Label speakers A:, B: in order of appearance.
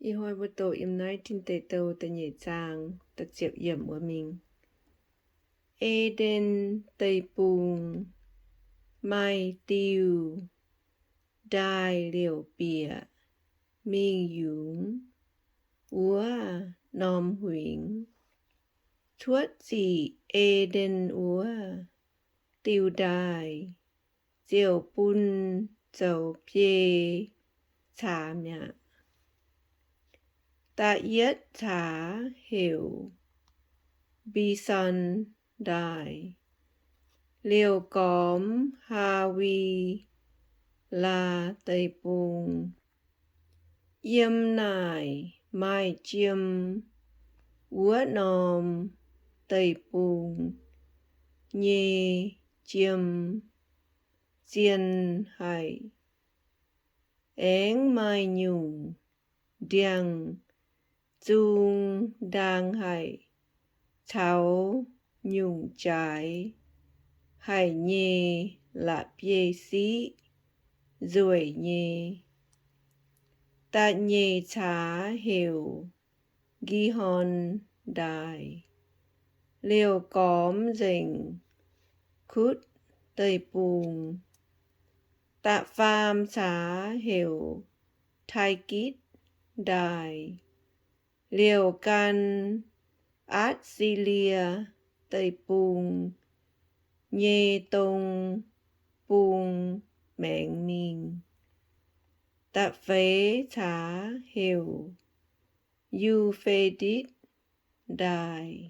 A: Y hoi vô tổ im nói tin tệ tàu tà nhẹ chàng tà chịu yểm của mình. Ê đen tây bùng mai tiêu đai liều bìa mình dũng úa nòm huynh thuất gì ê đen úa tiêu đai diệu bún dầu bê chà mẹ ta yết thả hiểu bi son đài liều cóm hà vi là tây bùng yếm nải mai chiêm úa nòm tây bùng nhê chiêm diên hải áng mai nhung điang dung đang hải tháo nhung trái hải nhê là bia sĩ rồi nhê ta nhê chá hiểu ghi hòn đài liều cóm rình cút tây bùng ta pham chá hiểu thai kít đài liều can át xì lia tây bùng nhê tông bùng mẹng ninh ta phế chá hiểu Euphrates đài